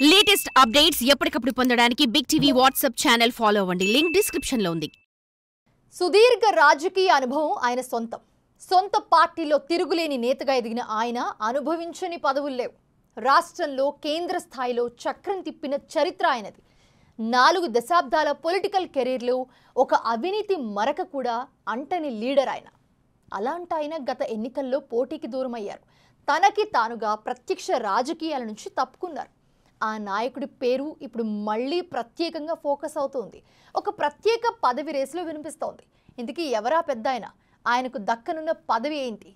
Latest updates ఎప్పటికప్పుడు పొందడానికి big TV WhatsApp channel follow అవ్వండి. లింక్ డిస్క్రిప్షన్ లో ఉంది. సుదీర్ఘ రాజకీయ అనుభవం ఆయన సొంత పార్టీలో తిరుగులేని నేతగా ఎదిగిన ఆయన అనుభవించని పదవులు లేవు. రాష్ట్రంలో కేంద్ర స్థాయిలో చక్రం తిప్పిన చరిత్ర ఆయనది. 4 దశాబ్దాల పొలిటికల్ కెరీర్లో ఒక అవినీతి మరక కూడా అంటని లీడర్ ఆయన. అలాంటి ఆయన గత ఎన్నికల్లో పోటీకి దూరమయ్యారు. తనకి తానుగా ప్రత్యక్ష రాజకీయాల నుంచి తప్పుకున్నారు. ఆ నాయకుడి పేరు ఇప్పుడు మళ్ళీ ప్రత్యేకంగా ఫోకస్ అవుతోంది. ఒక ప్రత్యేక పదవి రేసులో వినిపిస్తోంది. ఇందుకీ ఎవరా పెద్ద ఆయనకు దక్కనున్న పదవి ఏంటి?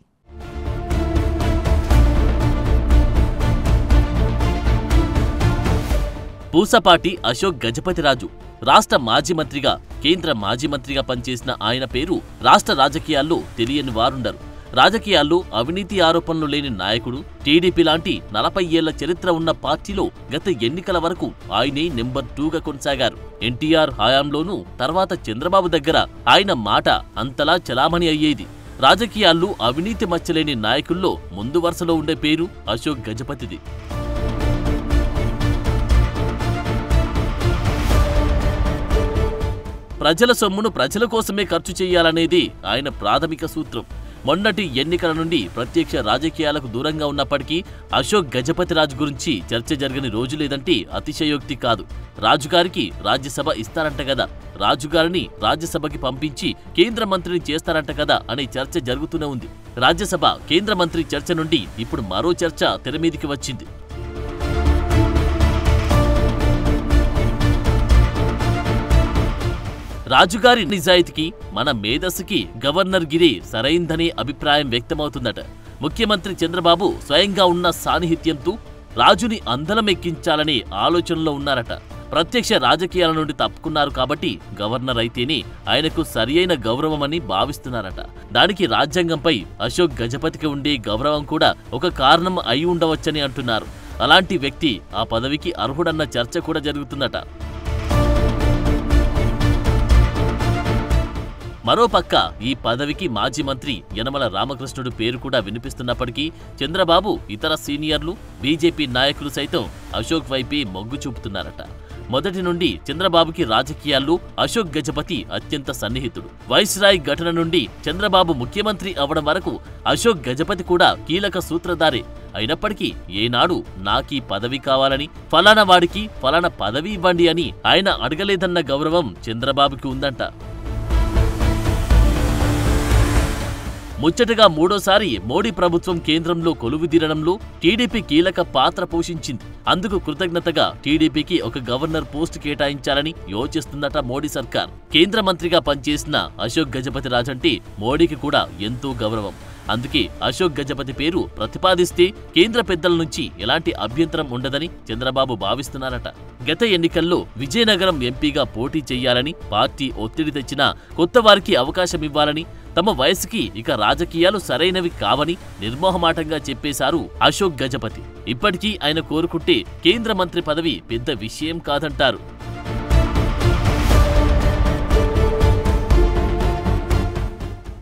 పూసపాటి అశోక్ గజపతిరాజు రాష్ట్ర మాజీ మంత్రిగా, కేంద్ర మాజీ మంత్రిగా పనిచేసిన ఆయన పేరు రాష్ట్ర రాజకీయాల్లో తెలియని వారుండరు. రాజకీయాల్లో అవినీతి ఆరోపణలు లేని నాయకుడు. టీడీపీ లాంటి 40 ఏళ్ల చరిత్ర ఉన్న పార్టీలో గత ఎన్నికల వరకు ఆయనే నెంబర్ 2గా కొనసాగారు. ఎన్టీఆర్ హయాంలోనూ, తర్వాత చంద్రబాబు దగ్గర ఆయన మాట అంతలా చలామణి అయ్యేది. రాజకీయాల్లో అవినీతి మచ్చలేని నాయకుల్లో ముందు వరుసలో ఉండే పేరు అశోక్ గజపతిది. ప్రజల సొమ్మును ప్రజల కోసమే ఖర్చు చేయాలనేది ఆయన ప్రాథమిక సూత్రం. మొన్నటి ఎన్నికల నుండి ప్రత్యక్ష రాజకీయాలకు దూరంగా ఉన్నప్పటికీ అశోక్ గజపతిరాజు గురించి చర్చ జరగని రోజు లేదంటే అతిశయోక్తి కాదు. రాజుగారికి రాజ్యసభ ఇస్తారంట కదా, రాజుగారిని రాజ్యసభకి పంపించి కేంద్ర మంత్రిని చేస్తారంట కదా అనే చర్చ జరుగుతూనే ఉంది. రాజ్యసభ కేంద్ర మంత్రి చర్చ నుండి ఇప్పుడు మరో చర్చ తెరమీదికి వచ్చింది. రాజుగారి నిజాయితీకి, మన మేధస్సుకి గవర్నర్ గిరి సరైందనే అభిప్రాయం వ్యక్తమవుతుందట. ముఖ్యమంత్రి చంద్రబాబు స్వయంగా ఉన్న సాన్నిహిత్యంతో రాజుని అందలమెక్కించాలనే ఆలోచనలో ఉన్నారట. ప్రత్యక్ష రాజకీయాల నుండి తప్పుకున్నారు కాబట్టి గవర్నర్ అయితేనే ఆయనకు సరియైన గౌరవమని భావిస్తున్నారట. దానికి రాజ్యాంగంపై అశోక్ గజపతికి ఉండే గౌరవం కూడా ఒక కారణం అయి ఉండవచ్చని అంటున్నారు. అలాంటి వ్యక్తి ఆ పదవికి అర్హుడన్న చర్చ కూడా జరుగుతుందట. మరోపక్క ఈ పదవికి మాజీ మంత్రి యనమల రామకృష్ణుడు పేరు కూడా వినిపిస్తున్నప్పటికీ చంద్రబాబు, ఇతర సీనియర్లు, బీజేపీ నాయకులు సైతం అశోక్ వైపే మొగ్గు చూపుతున్నారట. మొదటి నుండి చంద్రబాబుకి రాజకీయాల్లో అశోక్ గజపతి అత్యంత సన్నిహితుడు. వైస్రాయ్ ఘటన నుండి చంద్రబాబు ముఖ్యమంత్రి అవడం వరకు అశోక్ గజపతి కూడా కీలక సూత్రధారే. అయినప్పటికీ ఏనాడు నాకీ పదవి కావాలని, ఫలానా వాడికి ఫలానా పదవి ఇవ్వండి అని ఆయన అడగలేదన్న గౌరవం చంద్రబాబుకి ఉందంట. ముచ్చటగా మూడోసారి మోడీ ప్రభుత్వం కేంద్రంలో కొలువుదీరడంలో టీడీపీ కీలక పాత్ర పోషించింది. అందుకు కృతజ్ఞతగా టీడీపీకి ఒక గవర్నర్ పోస్టు కేటాయించాలని యోచిస్తుందట మోడీ సర్కార్. కేంద్ర మంత్రిగా పనిచేసిన అశోక్ గజపతిరాజు అంటే మోడీకి కూడా ఎంతో గౌరవం. అందుకే అశోక్ గజపతి పేరు ప్రతిపాదిస్తే కేంద్ర పెద్దల నుంచి ఎలాంటి అభ్యంతరం ఉండదని చంద్రబాబు భావిస్తున్నారట. గత ఎన్నికల్లో విజయనగరం ఎంపీగా పోటీ చెయ్యాలని పార్టీ ఒత్తిడి తెచ్చినా కొత్త వారికి అవకాశం ఇవ్వాలని, తమ వయసుకి ఇక రాజకీయాలు సరైనవి కావని నిర్మోహమాటంగా చెప్పేశారు అశోక్ గజపతి. ఇప్పటికీ ఆయన కోరుకుంటే కేంద్ర మంత్రి పదవి పెద్ద విషయం కాదంటారు.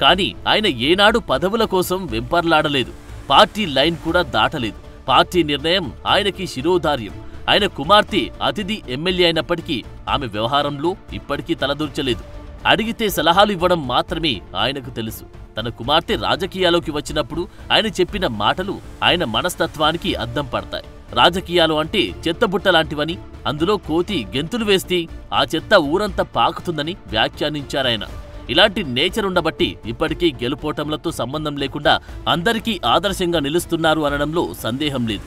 కానీ ఆయన ఏనాడు పదవుల కోసం వెంపర్లాడలేదు. పార్టీ లైన్ కూడా దాటలేదు. పార్టీ నిర్ణయం ఆయనకి శిరోధార్యం. ఆయన కుమార్తె అతిథి ఎమ్మెల్యే అయినప్పటికీ ఆమె వ్యవహారంలో ఇప్పటికీ తలదూర్చలేదు. అడిగితే సలహాలు ఇవ్వడం మాత్రమే ఆయనకు తెలుసు. తన కుమార్తె రాజకీయాల్లోకి వచ్చినప్పుడు ఆయన చెప్పిన మాటలు ఆయన మనస్తత్వానికి అద్దం పడతాయి. రాజకీయాలు అంటే చెత్తబుట్ట లాంటివని, అందులో కోతి గెంతులు వేస్తే ఆ చెత్త ఊరంతా పాకుతుందని వ్యాఖ్యానించారాయన. ఇలాంటి నేచర్ ఉండబట్టి ఇప్పటికీ గెలుపోటంలతో సంబంధం లేకుండా అందరికీ ఆదర్శంగా నిలుస్తున్నారు అనడంలో సందేహం లేదు.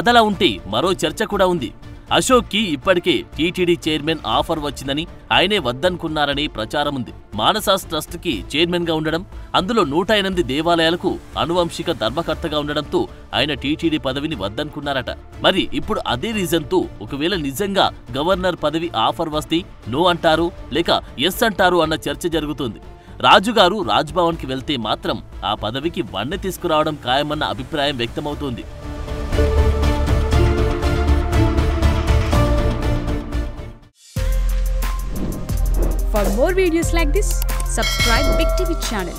అదలా ఉంటే మరో చర్చ కూడా ఉంది. అశోక్కి ఇప్పటికే టీటీడీ చైర్మన్ ఆఫర్ వచ్చిందని, ఆయనే వద్దనుకున్నారనే ప్రచారం ఉంది. మానసాస్ ట్రస్ట్కి చైర్మన్గా ఉండడం, అందులో 108 దేవాలయాలకు అనువంశిక ధర్మకర్తగా ఉండడంతో ఆయన టీటీడీ పదవిని వద్దనుకున్నారట. మరి ఇప్పుడు అదే రీజన్తో ఒకవేళ నిజంగా గవర్నర్ పదవి ఆఫర్ వస్తే నో అంటారు లేక ఎస్ అంటారు అన్న చర్చ జరుగుతుంది. రాజుగారు రాజ్భవన్కి వెళ్తే మాత్రం ఆ పదవికి వన్నె తీసుకురావడం ఖాయమన్న అభిప్రాయం వ్యక్తమవుతోంది. For more videos like this, subscribe Big TV channel.